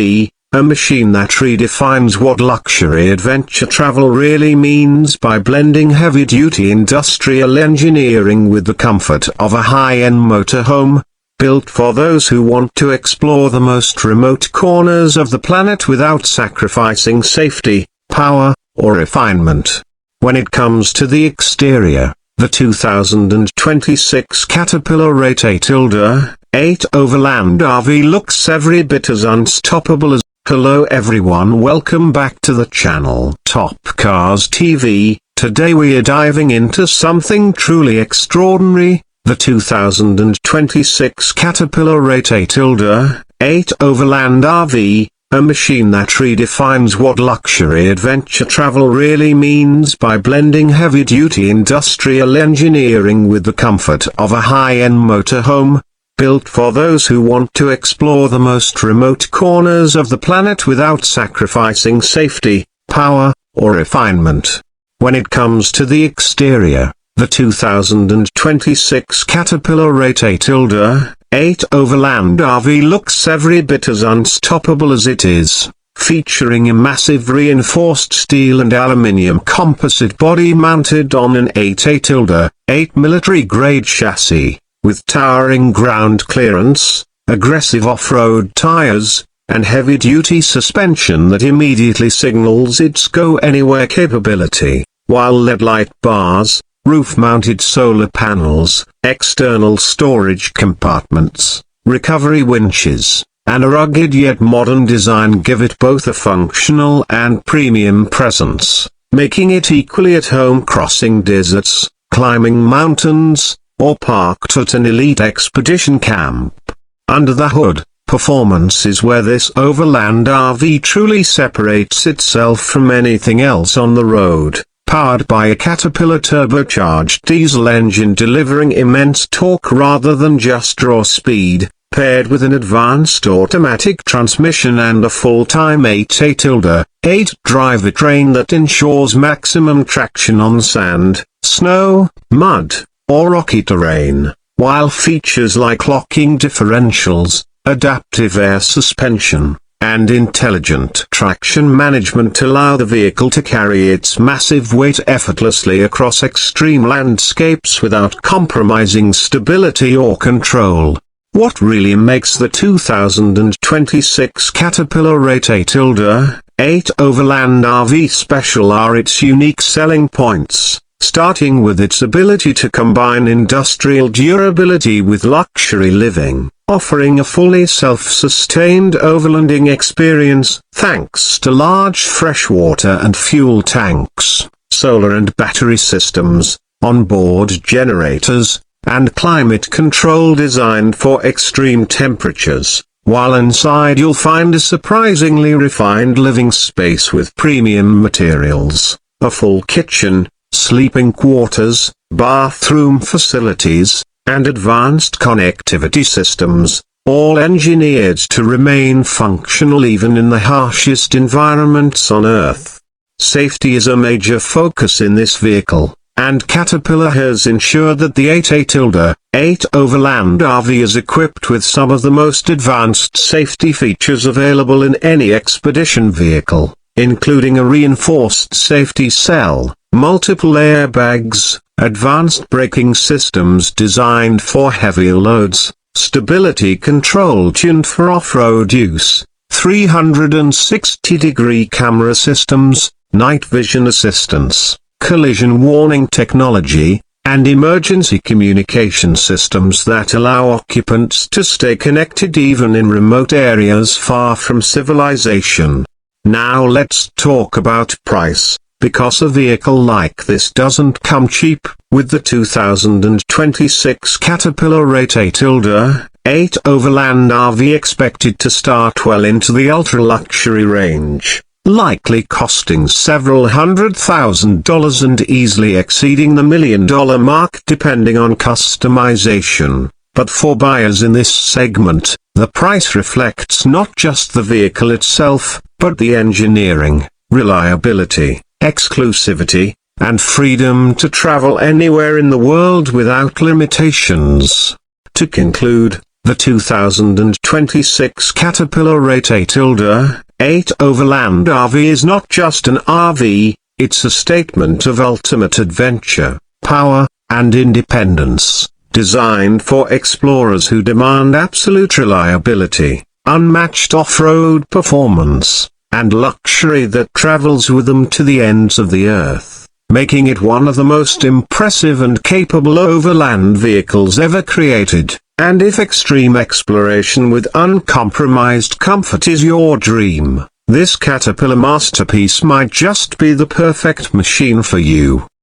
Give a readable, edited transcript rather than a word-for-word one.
A machine that redefines what luxury adventure travel really means by blending heavy-duty industrial engineering with the comfort of a high-end motorhome, built for those who want to explore the most remote corners of the planet without sacrificing safety, power, or refinement. When it comes to the exterior, the 2026 Caterpillar 8 Overland RV looks every bit as unstoppable as. Hello everyone, welcome back to the channel Top Cars TV. Today we are diving into something truly extraordinary, the 2026 Caterpillar 8 Overland RV, a machine that redefines what luxury adventure travel really means by blending heavy-duty industrial engineering with the comfort of a high-end motorhome, built for those who want to explore the most remote corners of the planet without sacrificing safety, power, or refinement. When it comes to the exterior, the 2026 Caterpillar 8 Overland RV looks every bit as unstoppable as it is, featuring a massive reinforced steel and aluminium composite body mounted on an 8 military-grade chassis, with towering ground clearance, aggressive off-road tires, and heavy-duty suspension that immediately signals its go-anywhere capability, while LED light bars, roof-mounted solar panels, external storage compartments, recovery winches, and a rugged yet modern design give it both a functional and premium presence, making it equally at home crossing deserts, climbing mountains, or parked at an elite expedition camp. Under the hood, performance is where this Overland RV truly separates itself from anything else on the road. Powered by a Caterpillar turbocharged diesel engine delivering immense torque rather than just raw speed, paired with an advanced automatic transmission and a full-time 8 drivetrain that ensures maximum traction on sand, snow, mud, or rocky terrain, while features like locking differentials, adaptive air suspension, and intelligent traction management allow the vehicle to carry its massive weight effortlessly across extreme landscapes without compromising stability or control. What really makes the 2026 Caterpillar 8 Overland RV special are its unique selling points, starting with its ability to combine industrial durability with luxury living, offering a fully self-sustained overlanding experience, thanks to large freshwater and fuel tanks, solar and battery systems, onboard generators, and climate control designed for extreme temperatures, while inside you'll find a surprisingly refined living space with premium materials, a full kitchen, sleeping quarters, bathroom facilities, and advanced connectivity systems, all engineered to remain functional even in the harshest environments on Earth. Safety is a major focus in this vehicle, and Caterpillar has ensured that the 8 Overland RV is equipped with some of the most advanced safety features available in any expedition vehicle, including a reinforced safety cell, multiple airbags, advanced braking systems designed for heavier loads, stability control tuned for off-road use, 360-degree camera systems, night vision assistance, collision warning technology, and emergency communication systems that allow occupants to stay connected even in remote areas far from civilization. Now let's talk about price, because a vehicle like this doesn't come cheap, with the 2026 Caterpillar 8 Overland RV expected to start well into the ultra-luxury range, likely costing several $100,000 and easily exceeding the $1 million mark depending on customization. But for buyers in this segment, the price reflects not just the vehicle itself, but the engineering, reliability, exclusivity, and freedom to travel anywhere in the world without limitations. To conclude, The 2026 Caterpillar 8 Overland RV is not just an RV, it's a statement of ultimate adventure, power, and independence, designed for explorers who demand absolute reliability, unmatched off-road performance, and luxury that travels with them to the ends of the earth, making it one of the most impressive and capable overland vehicles ever created. And if extreme exploration with uncompromised comfort is your dream, this Caterpillar masterpiece might just be the perfect machine for you.